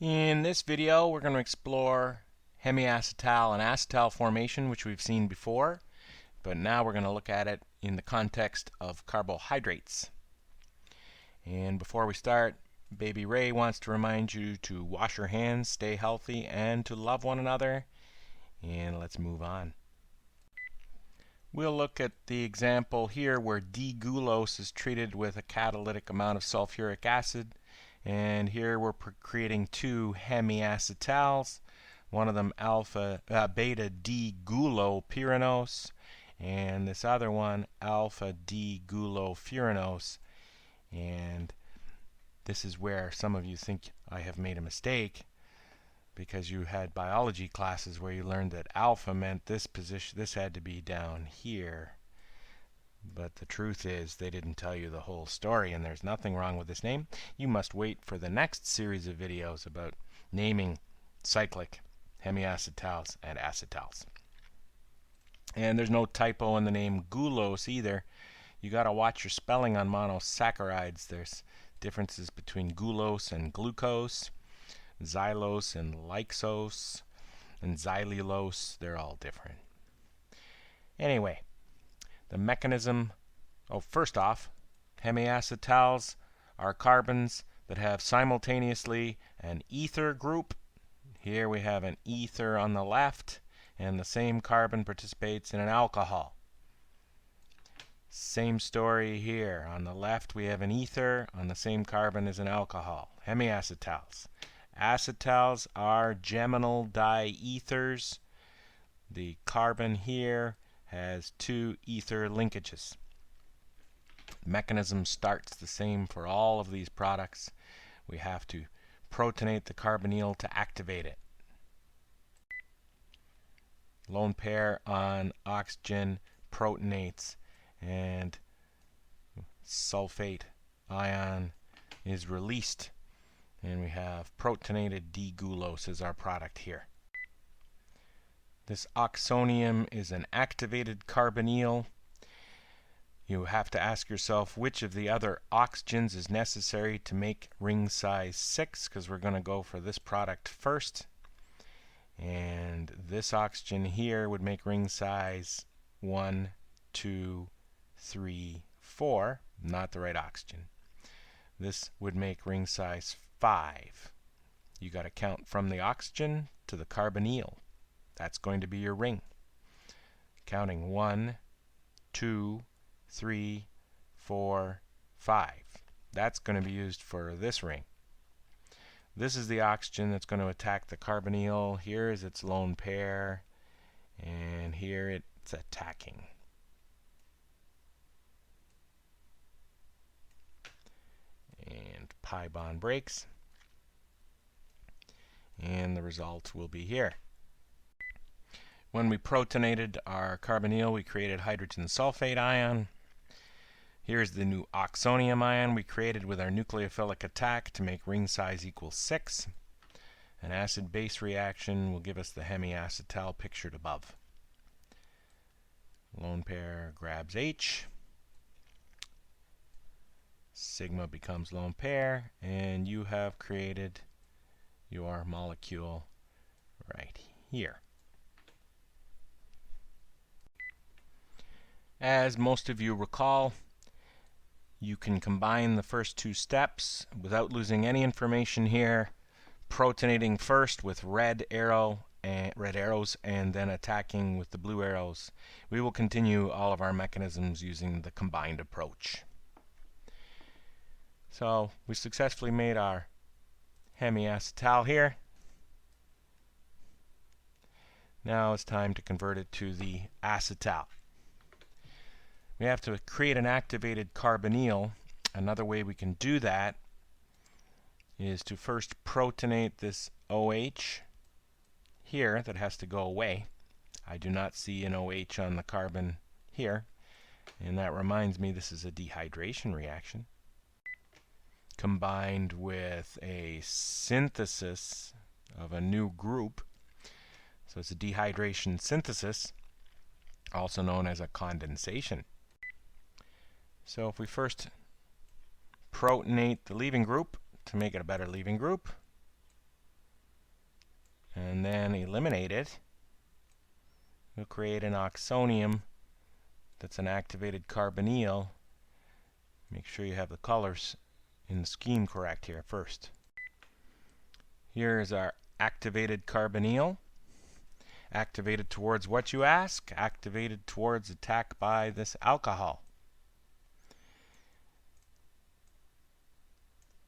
In this video, we're going to explore hemiacetal and acetal formation, which we've seen before, but now we're going to look at it in the context of carbohydrates. And before we start, Baby Ray wants to remind you to wash your hands, stay healthy, and to love one another. And let's move on. We'll look at the example here where D-glucose is treated with a catalytic amount of sulfuric acid. And here we're creating two hemiacetals, one of them beta D-gluopyranose, and this other one alpha D-gluofuranose. And this is where some of you think I have made a mistake, because you had biology classes where you learned that alpha meant this position, this had to be down here. But the truth is, they didn't tell you the whole story, and there's nothing wrong with this name. You must wait for the next series of videos about naming cyclic hemiacetals and acetals. And there's no typo in the name glucose either. You got to watch your spelling on monosaccharides. There's differences between glucose and glucose, xylose and lysose, and xylulose. They're all different. Anyway, the mechanism, first off, hemiacetals are carbons that have simultaneously an ether group. Here we have an ether on the left, and the same carbon participates in an alcohol. Same story here. On the left we have an ether, on the same carbon is an alcohol. Hemiacetals. Acetals are geminal diethers. The carbon here has two ether linkages. Mechanism starts the same for all of these products. We have to protonate the carbonyl to activate it. Lone pair on oxygen protonates, and sulfate ion is released, and we have protonated D-glucose as our product here. This oxonium is an activated carbonyl. You have to ask yourself which of the other oxygens is necessary to make ring size 6, because we're going to go for this product first. And this oxygen here would make ring size 1, 2, 3, 4. Not the right oxygen. This would make ring size 5. You got to count from the oxygen to the carbonyl. That's going to be your ring. Counting 1, 2, 3, 4, 5. That's going to be used for this ring. This is the oxygen that's going to attack the carbonyl. Here is its lone pair, and here it's attacking. And pi bond breaks, and the result will be here. When we protonated our carbonyl, we created hydrogen sulfate ion. Here's the new oxonium ion we created with our nucleophilic attack to make ring size equals 6. An acid-base reaction will give us the hemiacetal pictured above. Lone pair grabs H. Sigma becomes lone pair, and you have created your molecule right here. As most of you recall, you can combine the first two steps without losing any information here, protonating first with red arrows and then attacking with the blue arrows. We will continue all of our mechanisms using the combined approach. So we successfully made our hemiacetal here. Now it's time to convert it to the acetal. We have to create an activated carbonyl. Another way we can do that is to first protonate this OH here that has to go away. I do not see an OH on the carbon here, and that reminds me this is a dehydration reaction combined with a synthesis of a new group. So it's a dehydration synthesis, also known as a condensation. So if we first protonate the leaving group to make it a better leaving group, and then eliminate it, we'll create an oxonium that's an activated carbonyl. Make sure you have the colors in the scheme correct here first. Here is our activated carbonyl. Activated towards what, you ask? Activated towards attack by this alcohol.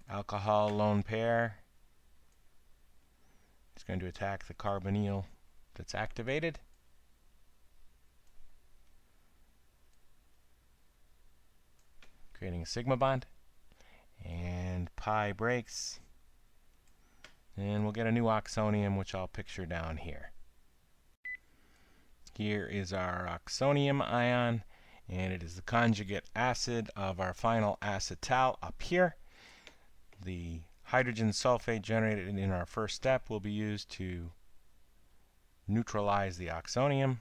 Alcohol lone pair is going to attack the carbonyl that's activated. Creating a sigma bond. And pi breaks. And we'll get a new oxonium, which I'll picture down here. Here is our oxonium ion, and it is the conjugate acid of our final acetal up here. The hydrogen sulfate generated in our first step will be used to neutralize the oxonium,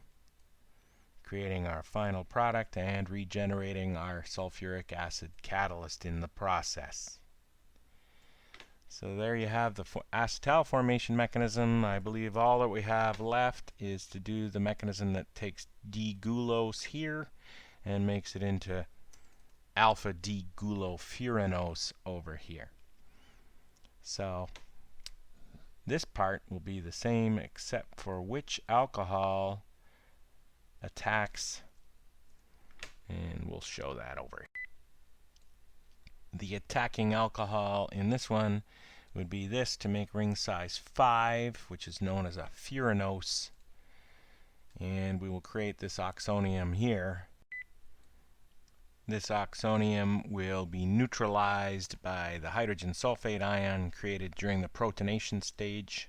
creating our final product and regenerating our sulfuric acid catalyst in the process. So there you have the acetal formation mechanism. I believe all that we have left is to do the mechanism that takes D-glucose here and makes it into alpha D-glulofuranose over here. So this part will be the same except for which alcohol attacks, and we'll show that over here. The attacking alcohol in this one would be this to make ring size 5, which is known as a furanose. And we will create this oxonium here. This oxonium will be neutralized by the hydrogen sulfate ion created during the protonation stage.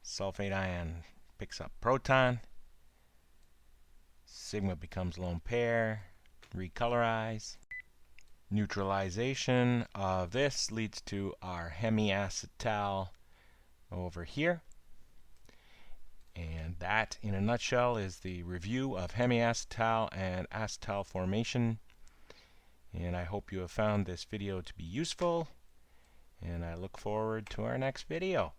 Sulfate ion picks up proton. Sigma becomes lone pair. Recolorize. Neutralization of this leads to our hemiacetal over here. And that, in a nutshell, is the review of hemiacetal and acetal formation. And I hope you have found this video to be useful, and I look forward to our next video.